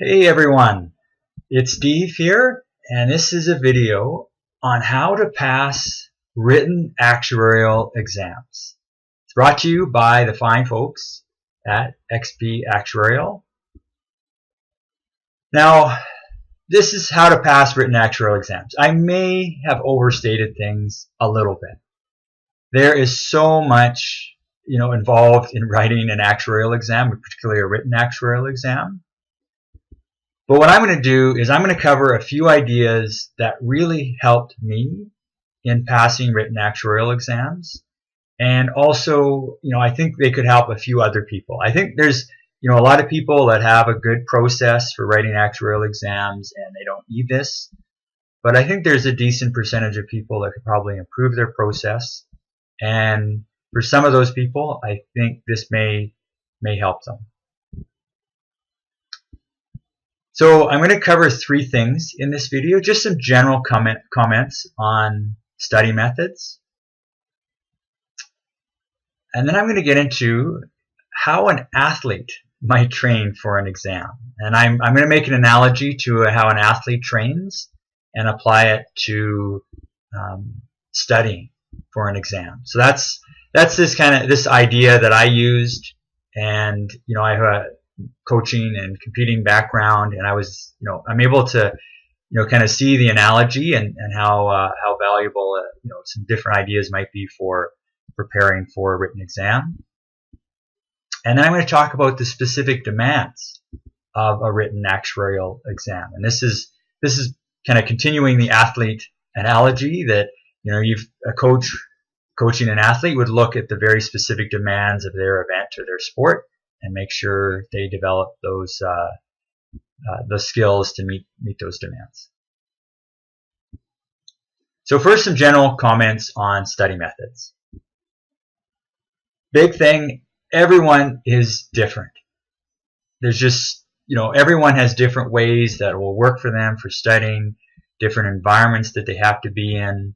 Hey everyone, it's Steve here, and this is a video on how to pass written actuarial exams. It's brought to you by the fine folks at SOA Actuarial. Now, this is how to pass written actuarial exams. I may have overstated things a little bit. There is so much, involved in writing an actuarial exam, particularly a written actuarial exam. But what I'm going to do is I'm going to cover a few ideas that really helped me in passing written actuarial exams. And also, I think they could help a few other people. I think there's, a lot of people that have a good process for writing actuarial exams and they don't need this. But I think there's a decent percentage of people that could probably improve their process. And for some of those people, I think this may help them. So I'm going to cover three things in this video, just some general comments on study methods. And then I'm going to get into how an athlete might train for an exam. And I'm going to make an analogy to how an athlete trains and apply it to studying for an exam. So that's this idea that I used, and I have a coaching and competing background, and I was, I'm able to, kind of see the analogy and how valuable, some different ideas might be for preparing for a written exam. And then I'm going to talk about the specific demands of a written actuarial exam. And this is kind of continuing the athlete analogy that, a coach coaching an athlete would look at the very specific demands of their event or their sport and make sure they develop those the skills to meet those demands. So first, some general comments on study methods. Big thing, everyone is different. There's just, everyone has different ways that will work for them for studying, different environments that they have to be in,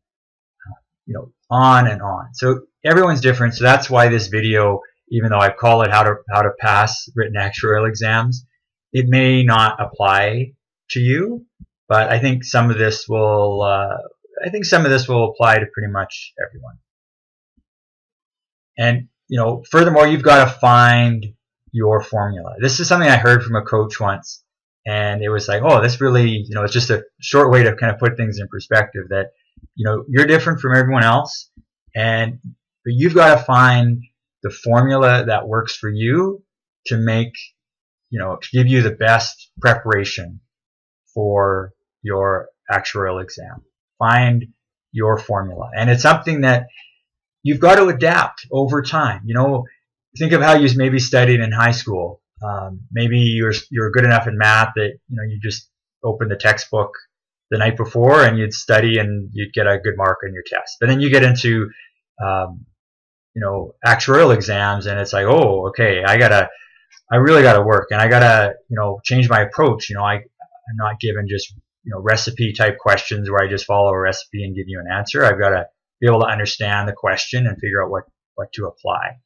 on and on. So everyone's different. So that's why this video, even though I call it how to pass written actuarial exams, it may not apply to you, but I think some of this will apply to pretty much everyone. And furthermore, you've got to find your formula. This is something I heard from a coach once, and it was like, oh, this really, it's just a short way to kind of put things in perspective that, you're different from everyone else, but you've got to find the formula that works for you to make, to give you the best preparation for your actuarial exam. Find your formula. And it's something that you've got to adapt over time. Think of how you maybe studied in high school. Maybe you're good enough in math that, you just open the textbook the night before and you'd study and you'd get a good mark on your test. But then you get into actuarial exams, and it's like, oh, okay, I really gotta work, and I gotta, change my approach. I'm not given just, recipe type questions where I just follow a recipe and give you an answer. I've got to be able to understand the question and figure out what to apply.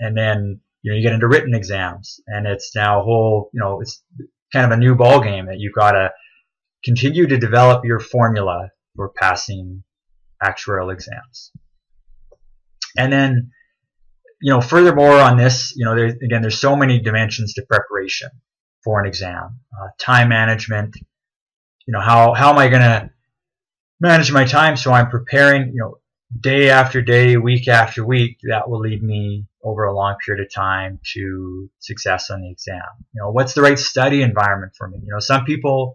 And then, you get into written exams, and it's now a whole, it's kind of a new ball game that you've got to continue to develop your formula for passing actuarial exams. And then, furthermore on this, there's so many dimensions to preparation for an exam. Time management, how am I going to manage my time so I'm preparing, day after day, week after week, that will lead me over a long period of time to success on the exam. What's the right study environment for me? Some people,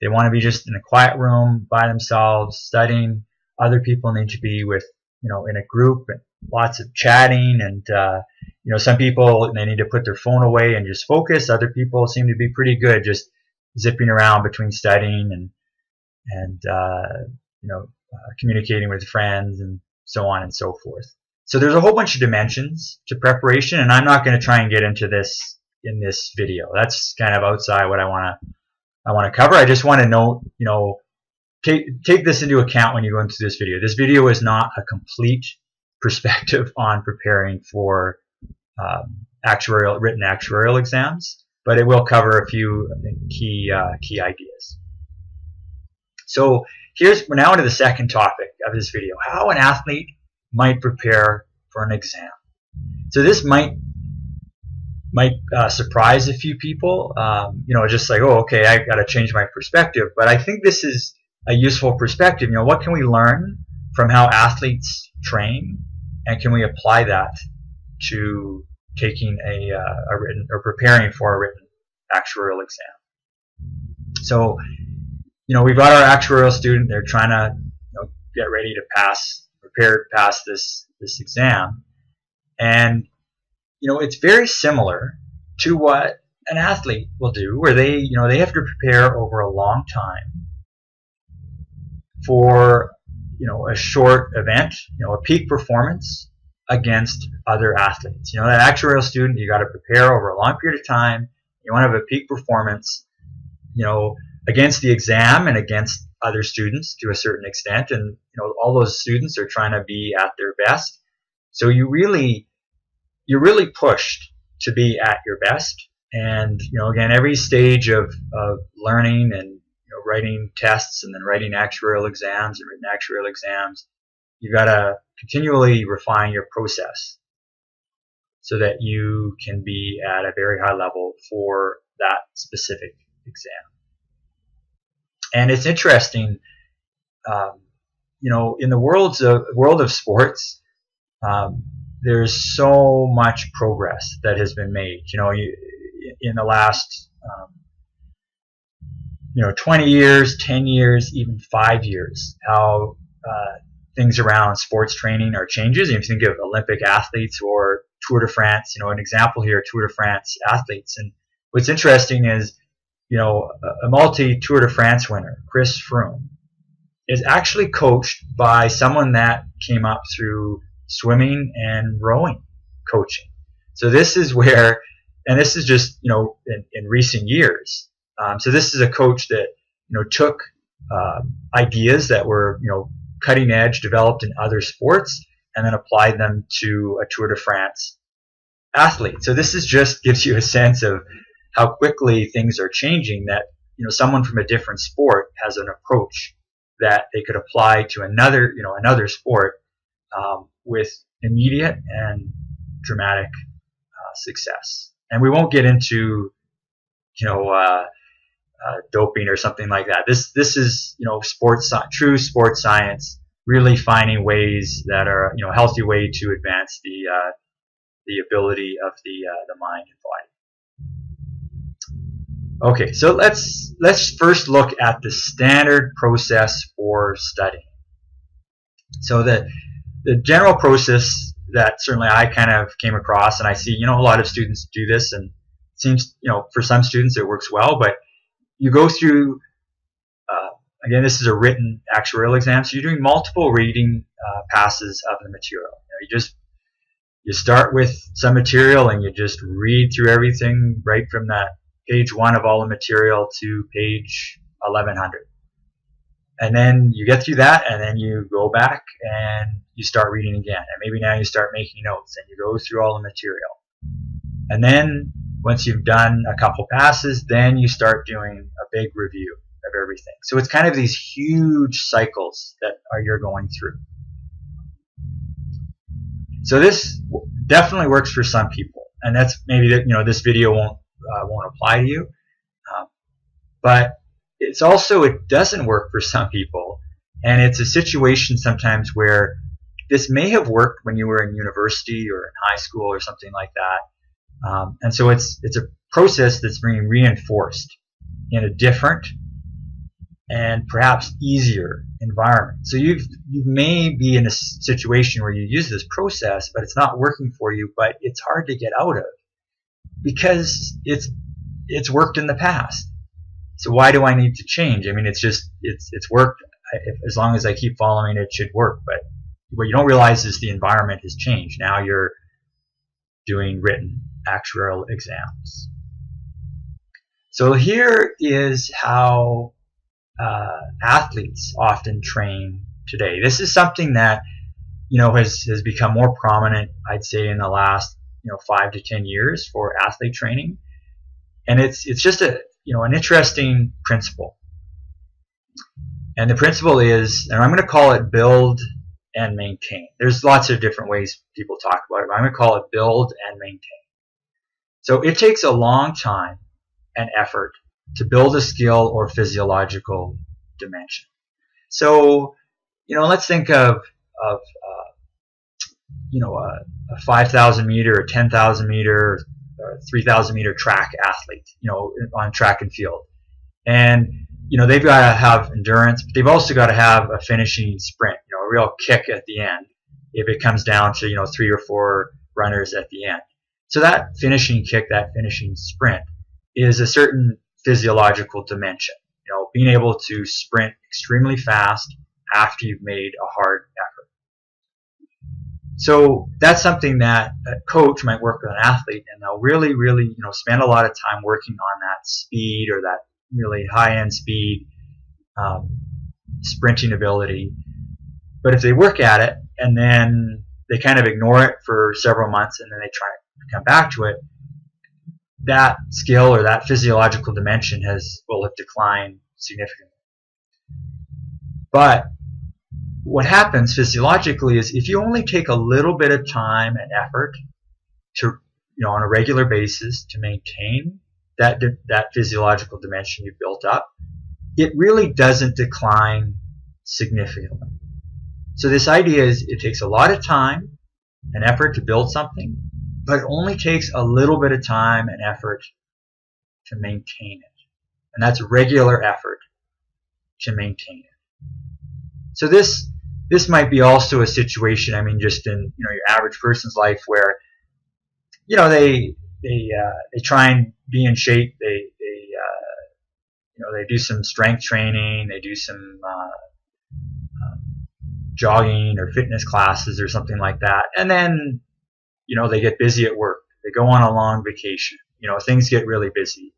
they want to be just in a quiet room by themselves studying. Other people need to be with, in a group and lots of chatting, and some people, they need to put their phone away and just focus. Other people seem to be pretty good just zipping around between studying and communicating with friends and so on and so forth. So there's a whole bunch of dimensions to preparation, and I'm not going to try and get into this in this video. That's kind of outside what I want to cover. I just want to note, take this into account when you go into this video. This video is not a complete perspective on preparing for written actuarial exams, but it will cover a few key ideas. So we're now into the second topic of this video: how an athlete might prepare for an exam. So this might surprise a few people. Just like, oh, okay, I got to change my perspective. But I think this is a useful perspective. What can we learn from how athletes train, and can we apply that to taking a written or preparing for a written actuarial exam? So, we've got our actuarial student. They're trying to get ready to prepare to pass this exam, and it's very similar to what an athlete will do, where they have to prepare over a long time for a short event, a peak performance against other athletes. That actuarial student, you got to prepare over a long period of time. You want to have a peak performance, against the exam and against other students to a certain extent, and all those students are trying to be at their best. So you're really pushed to be at your best. And again, every stage of learning and writing tests and then writing actuarial exams and written actuarial exams, you've got to continually refine your process so that you can be at a very high level for that specific exam. And it's interesting, in the world of sports, there's so much progress that has been made. In the last 20 years, 10 years, even 5 years, how things around sports training are changing. If you think of Olympic athletes or Tour de France, an example here, Tour de France athletes. And what's interesting is, a multi-Tour de France winner, Chris Froome, is actually coached by someone that came up through swimming and rowing coaching. So this is where, and this is just, in recent years. So this is a coach that, took ideas that were, cutting edge, developed in other sports, and then applied them to a Tour de France athlete. So this is just gives you a sense of how quickly things are changing, that, someone from a different sport has an approach that they could apply to another sport with immediate and dramatic success. And we won't get into, doping or something like that. This is, true sports science, really finding ways that are, healthy way to advance the ability of the mind and body. Okay, so let's first look at the standard process for studying. So the general process that certainly I kind of came across, and I see, a lot of students do this, and it seems, for some students it works well, but you go through, again, this is a written actuarial exam, so you're doing multiple reading passes of the material. You start with some material and you just read through everything right from that page 1 of all the material to page 1100. And then you get through that, and then you go back and you start reading again. And maybe now you start making notes and you go through all the material. And then once you've done a couple passes, then you start doing a big review of everything. So it's kind of these huge cycles that you're going through. So this definitely works for some people, and that's maybe that this video won't apply to you, but it doesn't work for some people, and it's a situation sometimes where this may have worked when you were in university or in high school or something like that, and so it's a process that's being reinforced in a different and perhaps easier environment. So you may be in a situation where you use this process, but it's not working for you, but it's hard to get out of because it's worked in the past. So why do I need to change? I mean, it's worked. As long as I keep following it, should work. But what you don't realize is the environment has changed. Now you're doing written actuarial exams. So here is how athletes often train today. This is something that has become more prominent, I'd say, in the last 5 to 10 years for athlete training. And it's just an interesting principle. And the principle is, and I'm going to call it build and maintain. There's lots of different ways people talk about it, but I'm going to call it build and maintain. So it takes a long time and effort to build a skill or physiological dimension. So, let's think of a 5,000 meter, or 10,000 meter, or 3,000 meter track athlete, on track and field. And, they've got to have endurance, but they've also got to have a finishing sprint, a real kick at the end if it comes down to, 3 or 4 runners at the end. So that finishing kick, that finishing sprint is a certain physiological dimension, being able to sprint extremely fast after you've made a hard effort. So that's something that a coach might work with an athlete, and they'll really, really, spend a lot of time working on that speed, or that really high-end speed, sprinting ability. But if they work at it and then they kind of ignore it for several months and then they try to come back to it, that skill or that physiological dimension will have declined significantly. But what happens physiologically is, if you only take a little bit of time and effort to, on a regular basis, to maintain that physiological dimension you built up, it really doesn't decline significantly. So this idea is, it takes a lot of time and effort to build something, but it only takes a little bit of time and effort to maintain it. And that's regular effort to maintain it. So this might be also a situation, just in your average person's life, where they try and be in shape. They do some strength training. They do some jogging or fitness classes or something like that. And then they get busy at work. They go on a long vacation. Things get really busy.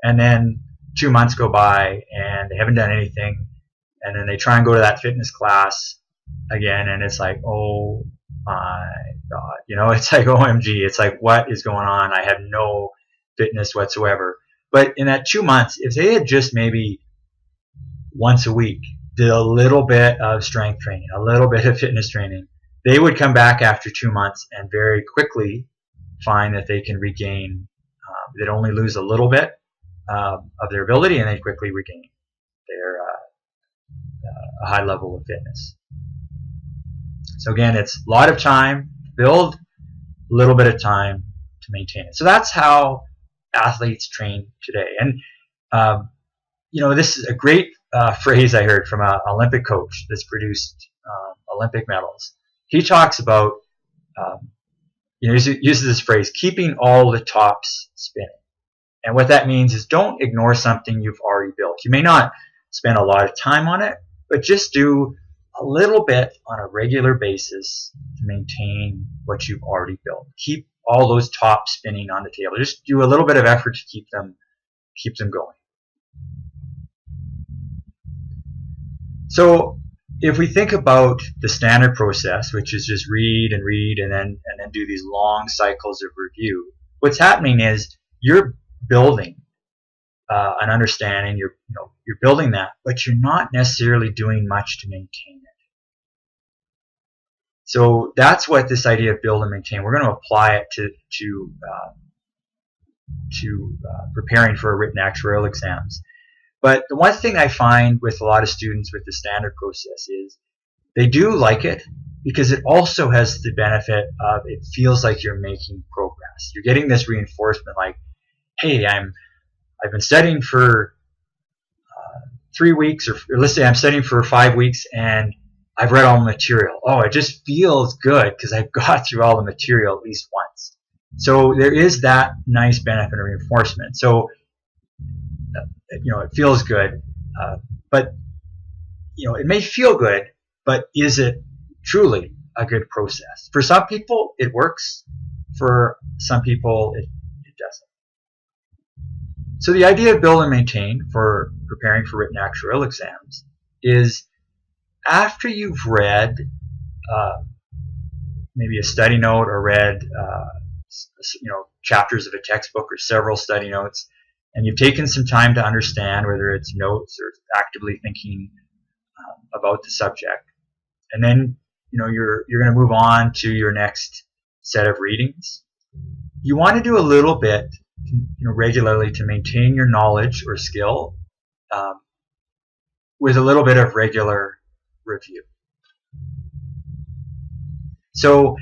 And then 2 months go by and they haven't done anything. And then they try and go to that fitness class again, and it's like, oh my God, it's like OMG. It's like, what is going on? I have no fitness whatsoever. But in that 2 months, if they had just maybe once a week did a little bit of strength training, a little bit of fitness training, they would come back after 2 months and very quickly find that they can regain, they'd only lose a little bit of their ability, and they'd quickly regain their a high level of fitness. So again, it's a lot of time to build, a little bit of time to maintain it. So that's how athletes train today. And this is a great phrase I heard from an Olympic coach that's produced Olympic medals. He talks about, he uses this phrase, keeping all the tops spinning. And what that means is, don't ignore something you've already built. You may not spend a lot of time on it, but just do a little bit on a regular basis to maintain what you've already built. Keep all those tops spinning on the table. Just do a little bit of effort to keep them going. So if we think about the standard process, which is just read and read and then do these long cycles of review, what's happening is you're building an understanding. You're building that, but you're not necessarily doing much to maintain it. So that's what this idea of build and maintain. We're going to apply it to preparing for written actuarial exams. But the one thing I find with a lot of students with the standard process is they do like it, because it also has the benefit of, it feels like you're making progress. You're getting this reinforcement, like, hey, I've been studying for 3 weeks, or let's say I'm studying for 5 weeks, and I've read all the material. Oh, it just feels good because I've got through all the material at least once. So there is that nice benefit of reinforcement. So it feels good, but it may feel good, but is it truly a good process? For some people, it works. For some people, it doesn't. So the idea of build and maintain for preparing for written actuarial exams is, after you've read maybe a study note, or read chapters of a textbook or several study notes, and you've taken some time to understand, whether it's notes or actively thinking about the subject, and then you're going to move on to your next set of readings. You want to do a little bit regularly to maintain your knowledge or skill, with a little bit of regular review. So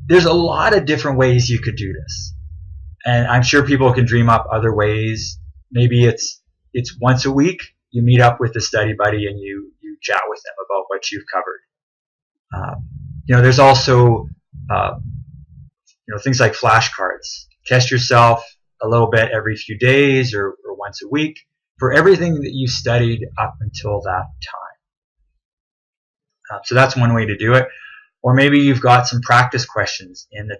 there's a lot of different ways you could do this, and I'm sure people can dream up other ways. Maybe it's once a week you meet up with a study buddy and you chat with them about what you've covered. There's also things like flashcards. Test yourself a little bit every few days or once a week for everything that you studied up until that time. So that's one way to do it. Or maybe you've got some practice questions in the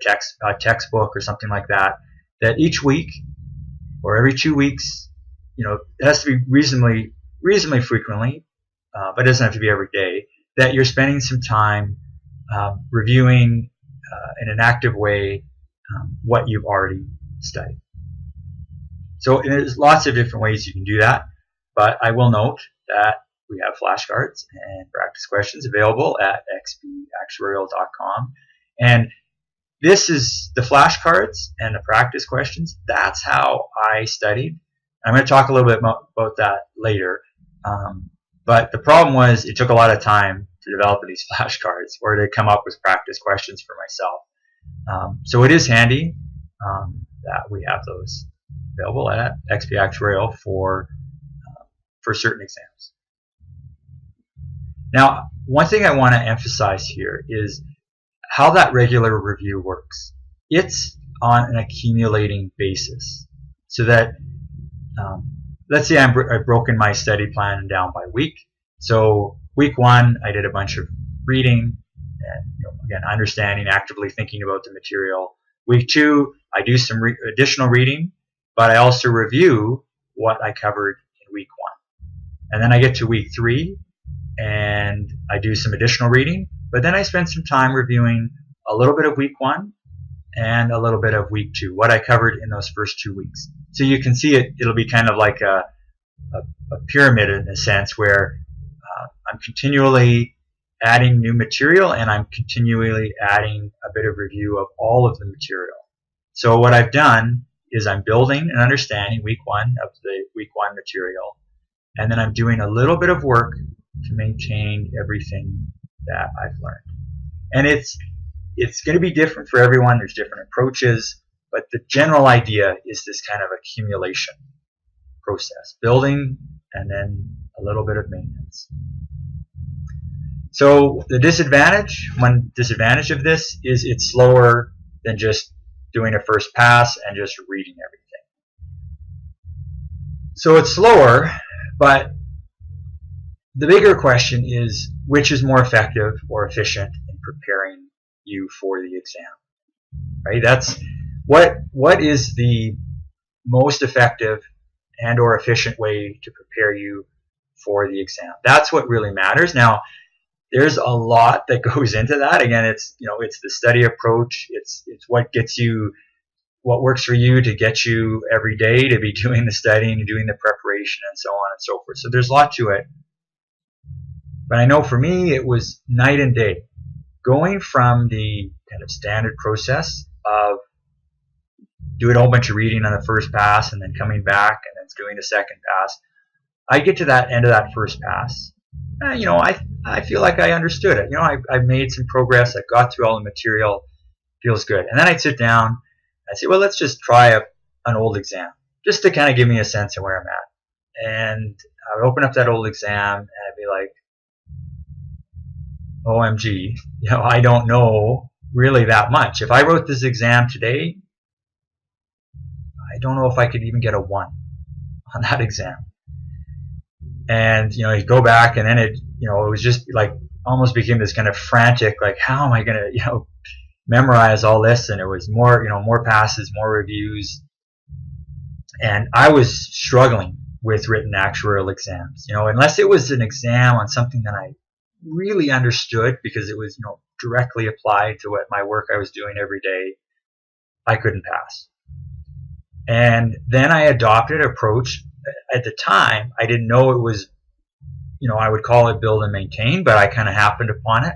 textbook or something like that each week or every 2 weeks, it has to be reasonably frequently, but it doesn't have to be every day, that you're spending some time reviewing in an active way what you've already studied. So there's lots of different ways you can do that, but I will note that we have flashcards and practice questions available at xpactuarial.com. And this is the flashcards and the practice questions. That's how I studied. I'm going to talk a little bit about that later. But the problem was it took a lot of time to develop these flashcards or to come up with practice questions for myself. So it is handy that we have those available at XP Actuarial for certain exams. Now, one thing I want to emphasize here is how that regular review works. It's on an accumulating basis, so that let's say I've broken my study plan down by week. So week 1, I did a bunch of reading and again understanding, actively thinking about the material. Week 2, I do some additional reading, but I also review what I covered in week 1. And then I get to week 3 and I do some additional reading, but then I spend some time reviewing a little bit of week 1 and a little bit of week 2, what I covered in those first 2 weeks. So you can see it'll be kind of like a pyramid in a sense, where I'm continually adding new material and I'm continually adding a bit of review of all of the material. So what I've done is I'm building an understanding week 1 of the week 1 material, and then I'm doing a little bit of work to maintain everything that I've learned. And it's going to be different for everyone. There's different approaches, but the general idea is this kind of accumulation process, building and then a little bit of maintenance. So the one disadvantage of this is it's slower than just doing a first pass and just reading everything. So it's slower, but the bigger question is which is more effective or efficient in preparing you for the exam, right? That's what is the most effective and or efficient way to prepare you for the exam. That's what really matters. Now, there's a lot that goes into that. Again, it's the study approach. It's what works for you to get you every day to be doing the studying and doing the preparation and so on and so forth. So there's a lot to it. But I know for me, it was night and day. Going from the kind of standard process of doing a whole bunch of reading on the first pass and then coming back and then doing the second pass, I get to that end of that first pass. I feel like I understood it. I've made some progress. I've got through all the material. Feels good. And then I'd sit down and I'd say, well, let's just try an old exam just to kind of give me a sense of where I'm at. And I would open up that old exam and I'd be like, OMG, I don't know really that much. If I wrote this exam today, I don't know if I could even get a 1 on that exam. And you go back and then it was just like almost became this kind of frantic, like, how am I going to memorize all this? And it was more passes, more reviews, and I was struggling with written actuarial exams. Unless it was an exam on something that I really understood because it was directly applied to what my work I was doing every day, I couldn't pass. And then I adopted an approach. At the time, I didn't know it was, I would call it build and maintain, but I kind of happened upon it.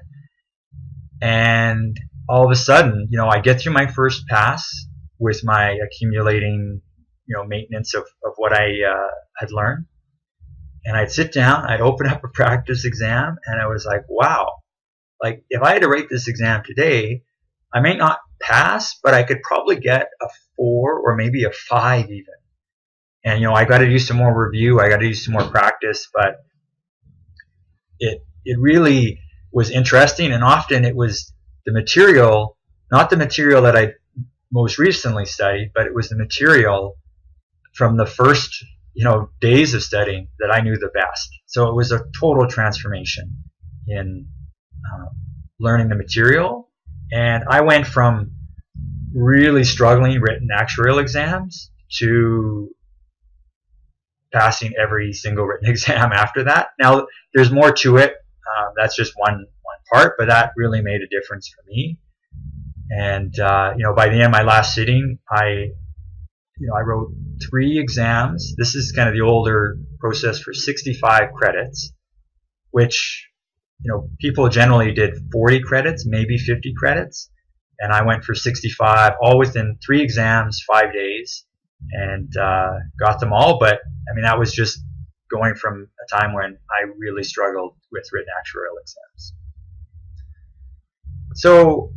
And all of a sudden, I get through my first pass with my accumulating, maintenance of what I had learned. And I'd sit down, I'd open up a practice exam, and I was like, wow, like if I had to rate this exam today, I may not pass, but I could probably get a 4 or maybe a 5 even. And, I got to do some more review, I got to do some more practice, but it really was interesting, and often it was the material, not the material that I most recently studied, but it was the material from the first days of studying that I knew the best. So it was a total transformation in learning the material, and I went from really struggling written actuarial exams to passing every single written exam after that. Now there's more to it. That's just one part, but that really made a difference for me. And by the end of my last sitting, I wrote 3 exams. This is kind of the older process for 65 credits, which people generally did 40 credits, maybe 50 credits, and I went for 65, all within 3 exams, 5 days, and got them all. But I mean, that was just going from a time when I really struggled with written actuarial exams. So,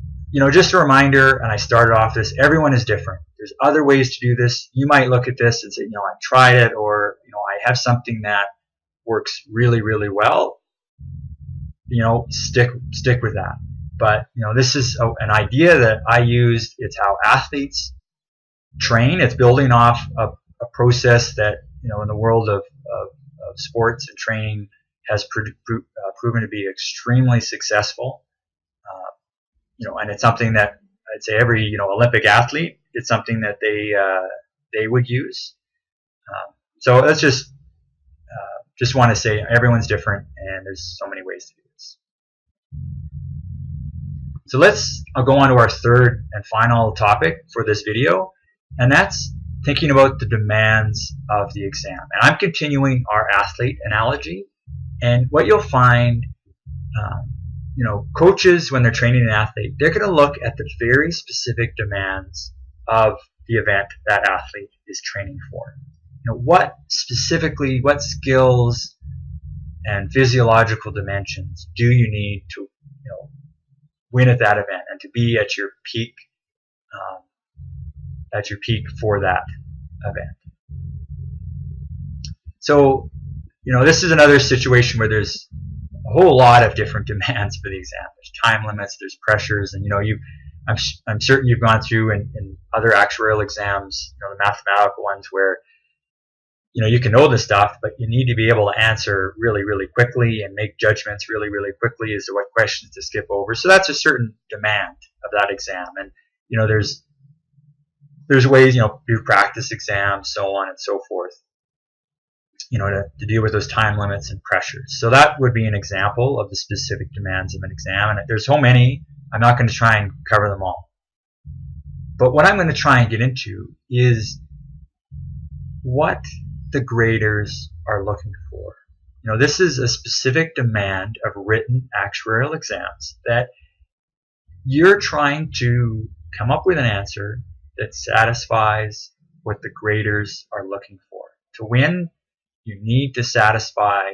just a reminder, and I started off this, everyone is different. There's other ways to do this. You might look at this and say, I tried it, or, I have something that works really, really well. Stick with that. But, this is an idea that I used. It's how athletes train. It's building off a process that, in the world of sports and training has proven to be extremely successful. And it's something that I'd say every Olympic athlete, it's something that they would use. So that's just want to say everyone's different, and there's so many ways to do this. So I'll go on to our third and final topic for this video, and that's thinking about the demands of the exam. And I'm continuing our athlete analogy, and what you'll find, coaches, when they're training an athlete, they're going to look at the very specific demands of the event that athlete is training for. What skills and physiological dimensions do you need to, win at that event and to be at your peak, for that event. So, this is another situation where there's a whole lot of different demands for the exam. There's time limits, there's pressures, and I'm certain you've gone through in other actuarial exams, the mathematical ones, where you can know this stuff, but you need to be able to answer really, really quickly and make judgments really, really quickly as to what questions to skip over. So that's a certain demand of that exam, and there's ways, do practice exams, so on and so forth, to deal with those time limits and pressures. So that would be an example of the specific demands of an exam. And there's so many, I'm not going to try and cover them all. But what I'm going to try and get into is what the graders are looking for. This is a specific demand of written actuarial exams, that you're trying to come up with an answer that satisfies what the graders are looking for. To win, you need to satisfy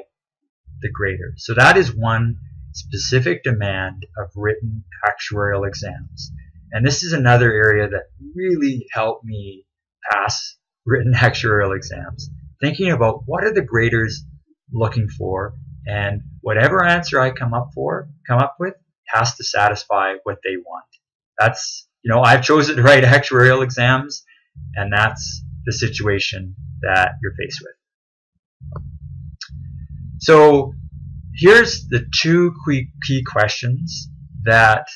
the grader. So that is one specific demand of written actuarial exams. And this is another area that really helped me pass written actuarial exams. Thinking about what are the graders looking for, and whatever answer I come up with has to satisfy what they want. That's, I've chosen to write actuarial exams, and that's the situation that you're faced with. So here's the 2 key questions that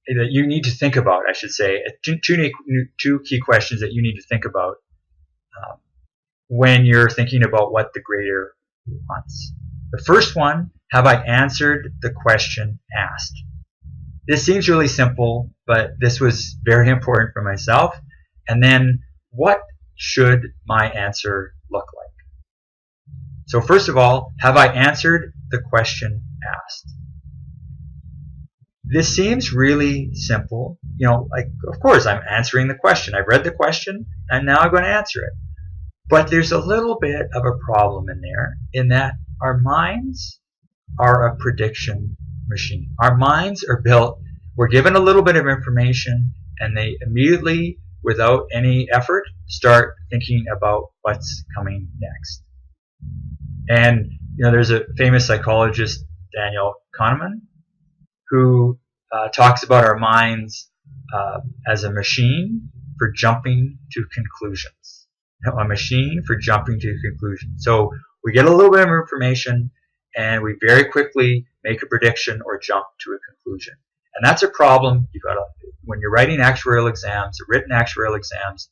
that you need to think about. I should say 2 key questions that you need to think about when you're thinking about what the grader wants. The first one: have I answered the question asked? This seems really simple, but this was very important for myself. And then, what should my answer look like? So first of all, have I answered the question asked? This seems really simple. Like, of course, I'm answering the question. I've read the question, and now I'm going to answer it. But there's a little bit of a problem in there, in that our minds are a prediction machine. Our minds are built, we're given a little bit of information, and they immediately, without any effort, start thinking about what's coming next. And there's a famous psychologist, Daniel Kahneman, who talks about our minds as a machine for jumping to conclusions. A machine for jumping to conclusions. So we get a little bit of information, and we very quickly make a prediction or jump to a conclusion. And that's a problem when you're writing actuarial exams, written actuarial exams,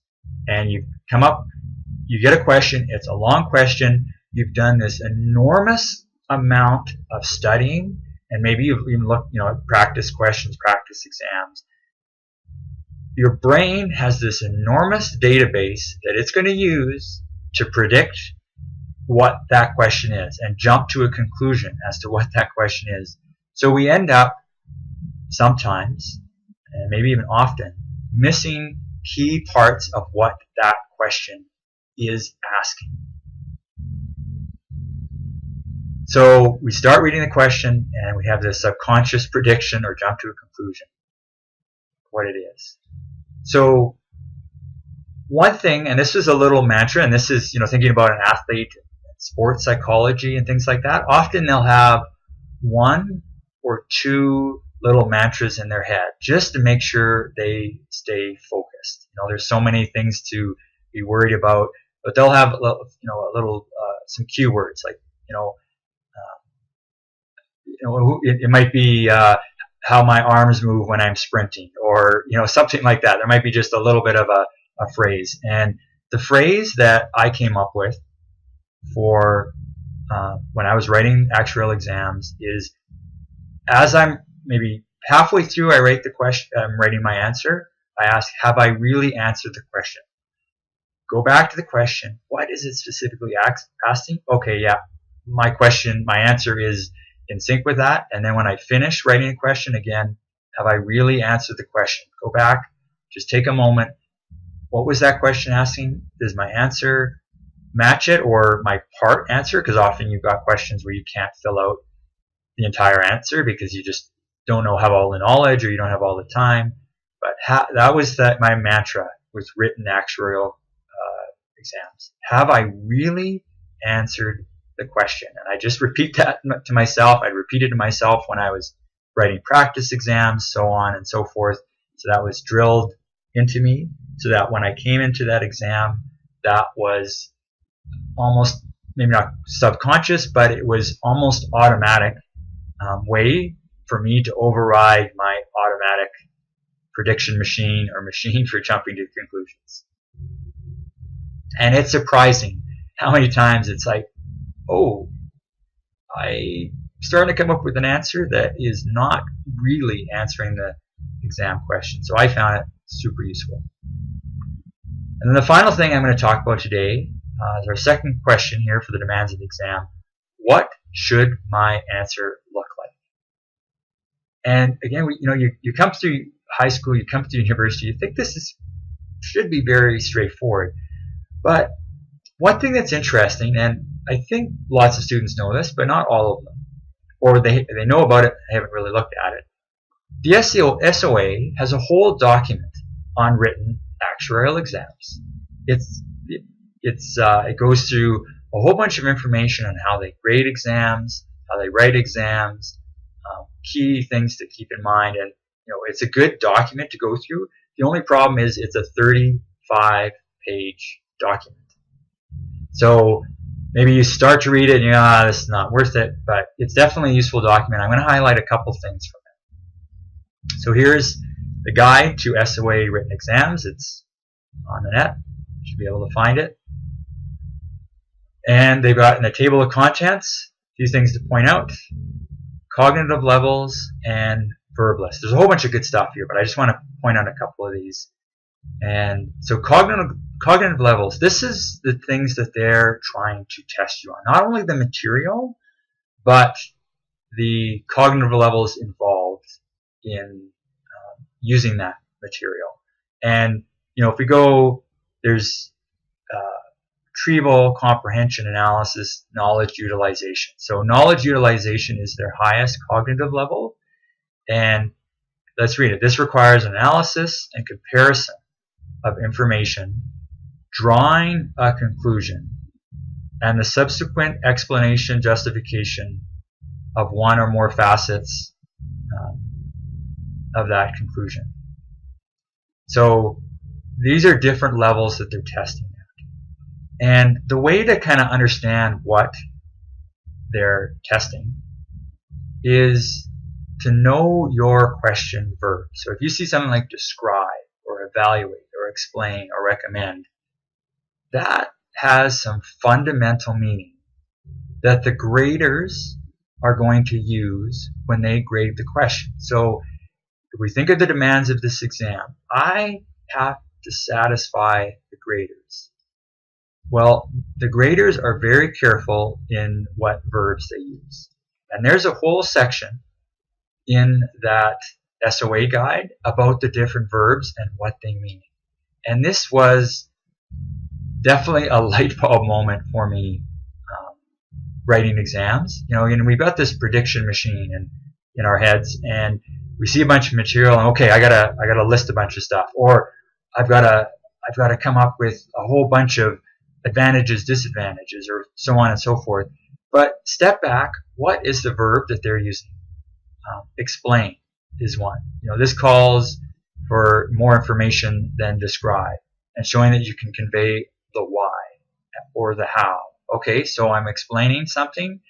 and you get a question, it's a long question, you've done this enormous amount of studying, and maybe you've even looked, at practice questions, practice exams. Your brain has this enormous database that it's going to use to predict what that question is and jump to a conclusion as to what that question is. So we end up sometimes, and maybe even often, missing key parts of what that question is asking. So we start reading the question, and we have this subconscious prediction or jump to a conclusion of what it is. So one thing, and this is a little mantra, and this is thinking about an athlete, sports psychology and things like that, often they'll have one or two little mantras in their head just to make sure they stay focused. There's so many things to be worried about, but they'll have some keywords like it might be how my arms move when I'm sprinting, or something like that. There might be just a little bit of a phrase, and the phrase that I came up with for when I was writing actuarial exams is, as I'm maybe halfway through, I write the question, I'm writing my answer, I ask, have I really answered the question? Go back to the question, what is it specifically asking? Okay, yeah, my answer is in sync with that. And then when I finish writing the question again, have I really answered the question? Go back, just take a moment. What was that question asking? Does my answer match it, or my part answer? Because often you've got questions where you can't fill out the entire answer because you just don't have all the knowledge, or you don't have all the time. But that was my mantra with written actuarial exams. Have I really answered the question? And I just repeat that to myself. I'd repeat it to myself when I was writing practice exams, so on and so forth. So that was drilled into me, so that when I came into that exam, that was almost, maybe not subconscious, but it was almost automatic way for me to override my automatic prediction machine or machine for jumping to conclusions. And it's surprising how many times it's like, oh, I'm starting to come up with an answer that is not really answering the exam question. So I found it super useful. And then the final thing I'm going to talk about today is our second question here for the demands of the exam. What should my answer look like? And again, you come through high school, you come through university, you think this should be very straightforward. But one thing that's interesting, and I think lots of students know this, but not all of them, or they know about it, they haven't really looked at it. The SOA has a whole document on written actuarial exams. It goes through a whole bunch of information on how they grade exams, how they write exams, key things to keep in mind, and it's a good document to go through. The only problem is it's a 35-page document. So maybe you start to read it and this is not worth it, but it's definitely a useful document. I'm going to highlight a couple things from it. So here's the guide to SOA written exams. It's on the net. You should be able to find it. And they've got in the table of contents a few things to point out: cognitive levels and verb list. There's a whole bunch of good stuff here, but I just want to point out a couple of these. And so cognitive levels, this is the things that they're trying to test you on. Not only the material, but the cognitive levels involved in using that material. And, if we go, there's retrieval, comprehension, analysis, knowledge utilization. So knowledge utilization is their highest cognitive level. And let's read it. This requires analysis and comparison of information, drawing a conclusion, and the subsequent explanation, justification of one or more facets of that conclusion. So these are different levels that they're testing at. And the way to kind of understand what they're testing is to know your question verb. So if you see something like describe or evaluate or explain or recommend, that has some fundamental meaning that the graders are going to use when they grade the question. So if we think of the demands of this exam, I have to satisfy the graders. Well, the graders are very careful in what verbs they use. And there's a whole section in that SOA guide about the different verbs and what they mean. And this was definitely a light bulb moment for me writing exams. And we've got this prediction machine in our heads, and we see a bunch of material, and okay, I gotta list a bunch of stuff, or I've gotta come up with a whole bunch of advantages, disadvantages, or so on and so forth. But step back. What is the verb that they're using? Explain is one. This calls for more information than describe, and showing that you can convey the why or the how. Okay, so I'm explaining something.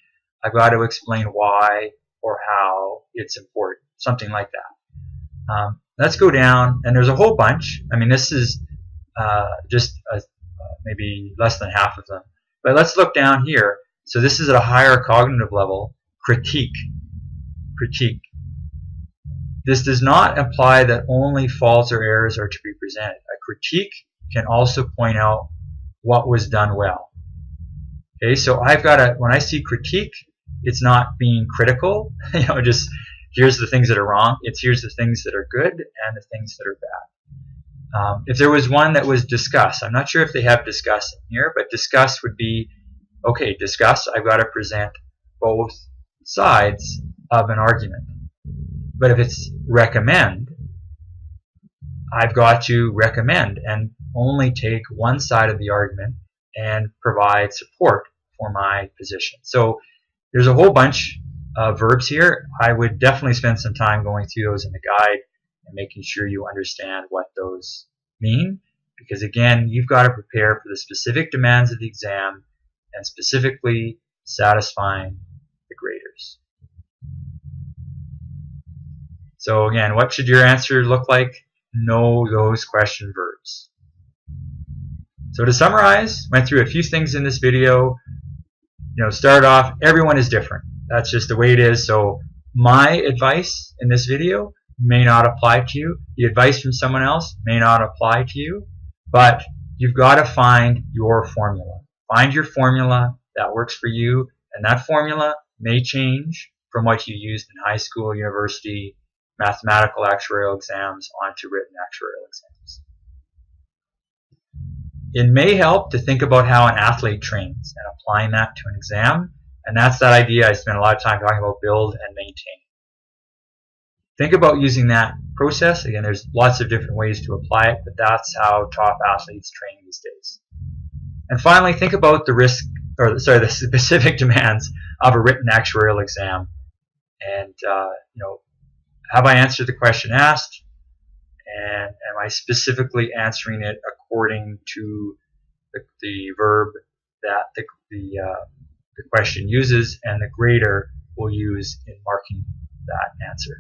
I've got to explain why or how it's important, something like that. Let's go down, and there's a whole bunch. I mean, this is just maybe less than half of them. But let's look down here. So this is at a higher cognitive level. Critique. This does not imply that only faults or errors are to be presented. A critique can also point out what was done well. Okay, so I've got to, when I see critique, it's not being critical, just here's the things that are wrong. It's here's the things that are good and the things that are bad. If there was one that was discuss, I'm not sure if they have discuss in here, but discuss would be, okay, discuss, I've got to present both sides of an argument. But if it's recommend, I've got to recommend and only take one side of the argument and provide support for my position. So there's a whole bunch of verbs here. I would definitely spend some time going through those in the guide and making sure you understand what those mean, because again, you've got to prepare for the specific demands of the exam and specifically satisfying the graders. So again, what should your answer look like? Know those question verbs. So to summarize, went through a few things in this video. Start off, everyone is different. That's just the way it is. So my advice in this video may not apply to you. The advice from someone else may not apply to you. But you've got to find your formula. Find your formula that works for you. And that formula may change from what you used in high school, university, mathematical actuarial exams onto written actuarial exams. It may help to think about how an athlete trains and applying that to an exam. And that's that idea I spent a lot of time talking about, build and maintain. Think about using that process. Again, there's lots of different ways to apply it, but that's how top athletes train these days. And finally, think about the specific demands of a written actuarial exam. And, have I answered the question asked? And am I specifically answering it according to the verb that the question uses and the grader will use in marking that answer?